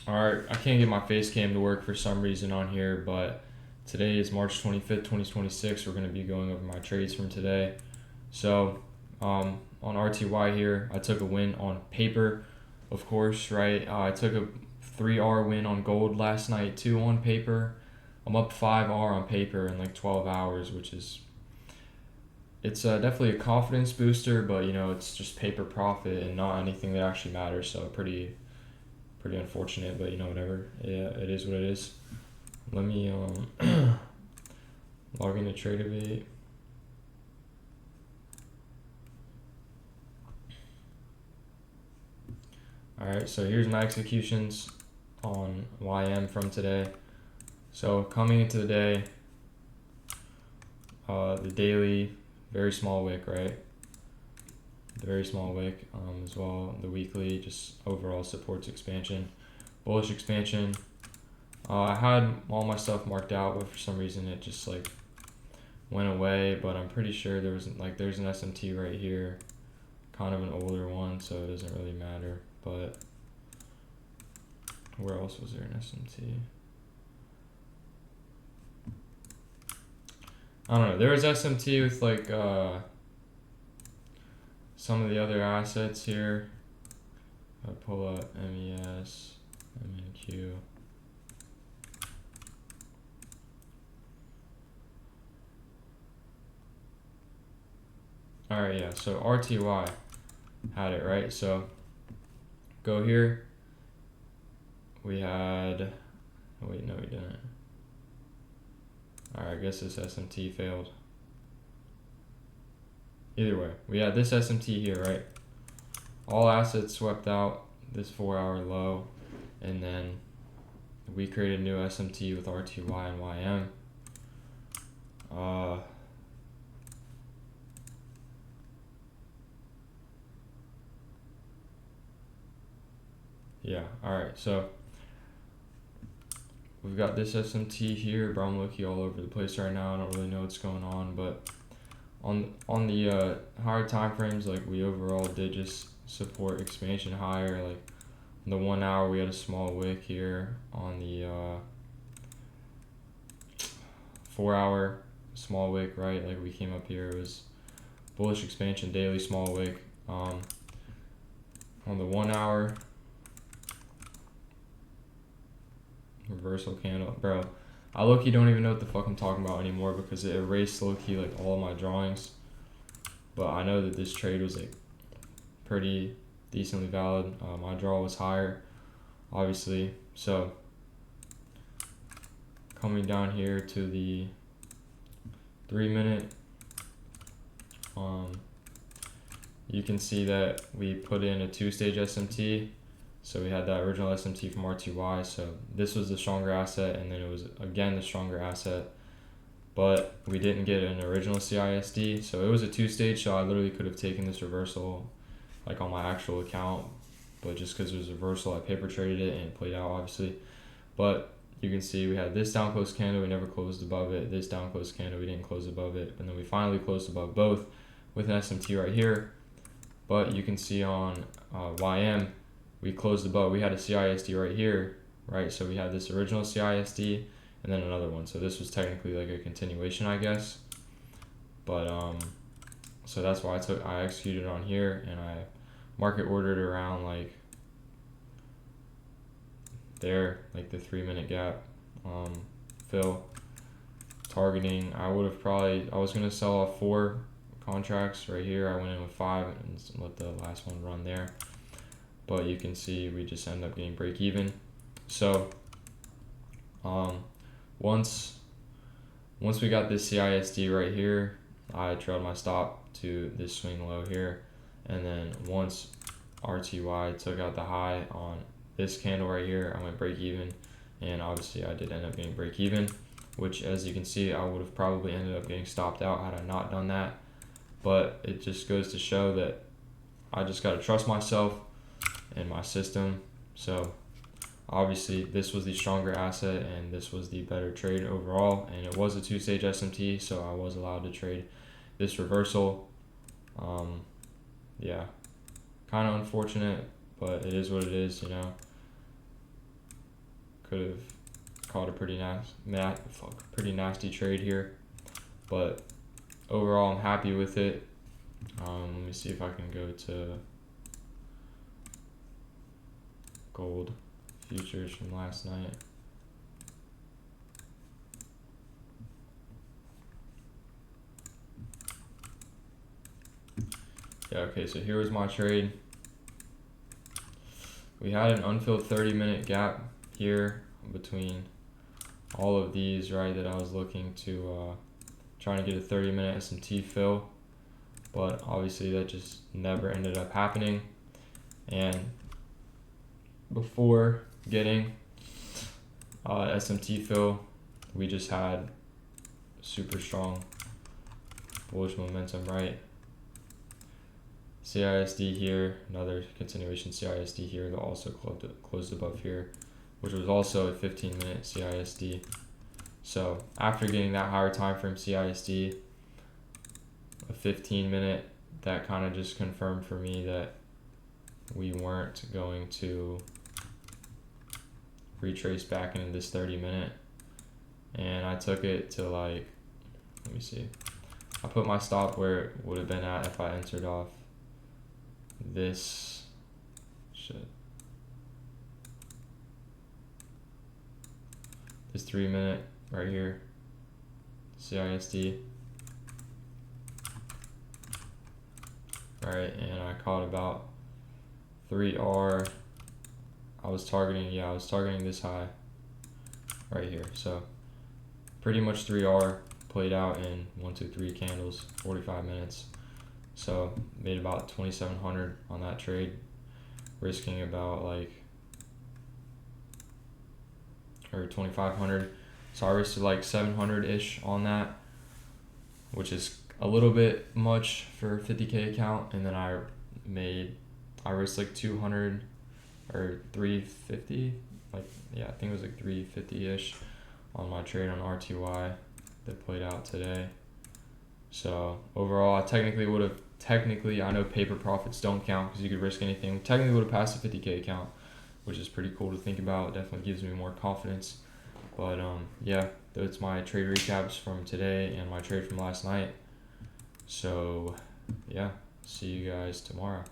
Alright, I can't get my face cam to work for some reason on here, but today is March 25th, 2026. We're going to be going over my trades from today. So, on RTY here, I took a win on paper, of course, right? I took a 3R win on gold last night, too, on paper. I'm up 5R on paper in like 12 hours, which is, it's definitely a confidence booster, but it's just paper profit and not anything that actually matters, so pretty unfortunate, but whatever. Yeah, it is what it is. Let me log into Tradezella. Alright, so here's my executions on YM from today. So coming into the day, the daily, very small wick, right? Very small wick as well. The weekly, just overall supports expansion, bullish expansion. I had all my stuff marked out, but for some reason it just like went away. But I'm pretty sure there's an SMT right here, kind of an older one, so it doesn't really matter. But where else was there an SMT? I don't know. There was SMT with like some of the other assets here. I pull up MES, MNQ. Alright, yeah, so RTY had it, right? So go here. We had, oh wait, no we didn't. Alright, I guess this SMT failed. Either way, we had this SMT here, right? All assets swept out this 4-hour low, and then we created a new SMT with RTY and YM. Yeah, alright, so we've got this SMT here, but I'm looking all over the place right now. I don't really know what's going on, but on the higher time frames, like we overall did just support expansion higher. Like on the 1 hour, we had a small wick here. On the 4 hour, small wick, right? Like we came up here, it was bullish expansion, daily small wick. On the 1 hour, reversal candle, bro. I low-key don't even know what the fuck I'm talking about anymore because it erased low-key like all of my drawings. But I know that this trade was like pretty decently valid. My draw was higher, obviously. So coming down here to the 3-minute, you can see that we put in a 2-stage SMT. So we had that original SMT from RTY. So this was the stronger asset, and then it was again the stronger asset. But we didn't get an original CISD. So it was a 2-stage, so I literally could have taken this reversal like on my actual account. But just because it was a reversal, I paper traded it and it played out, obviously. But you can see we had this down close candle, we never closed above it. This down close candle, we didn't close above it. And then we finally closed above both with an SMT right here. But you can see on YM, we closed above. We had a CISD right here, right? So we had this original CISD and then another one. So this was technically like a continuation, I guess. But so that's why I executed on here, and I market ordered around like there, like the 3-minute gap fill, targeting. I was gonna sell off 4 contracts right here. I went in with 5 and let the last one run there. But you can see we just end up getting break even. So once we got this CISD right here, I trailed my stop to this swing low here, and then once RTY took out the high on this candle right here, I went break even, and obviously I did end up getting break even, which as you can see I would have probably ended up getting stopped out had I not done that. But it just goes to show that I just got to trust myself and my system. So obviously this was the stronger asset and this was the better trade overall, and it was a 2-stage SMT, so I was allowed to trade this reversal. Yeah, kind of unfortunate, but it is what it is, could have caught a pretty nasty trade here, but overall I'm happy with it. Let me see if I can go to gold futures from last night. Yeah, okay, so here was my trade. We had an unfilled 30-minute gap here between all of these, right, that I was looking to trying to get a 30-minute SMT fill, but obviously that just never ended up happening. And before getting SMT fill, we just had super strong bullish momentum, right? CISD here, another continuation CISD here that also closed above here, which was also a 15-minute CISD. So after getting that higher time frame CISD, a 15-minute, that kind of just confirmed for me that we weren't going to retrace back into this 30-minute. And I took it to, like, let me see, I put my stop where it would have been at if I entered off this this 3-minute right here, CISD, right? And I caught about 3R. I was targeting this high right here. So pretty much 3R played out in 1, 2, 3 candles, 45 minutes. So made about 2,700 on that trade, risking about or 2,500. So I risked like 700-ish on that, which is a little bit much for a 50K account. And then I risked like 200 or 350, I think it was like 350-ish on my trade on RTY that played out today. So overall, I technically, I know paper profits don't count because you could risk anything. Technically would have passed a 50K account, which is pretty cool to think about. It definitely gives me more confidence. But yeah, that's my trade recaps from today and my trade from last night. So yeah, see you guys tomorrow.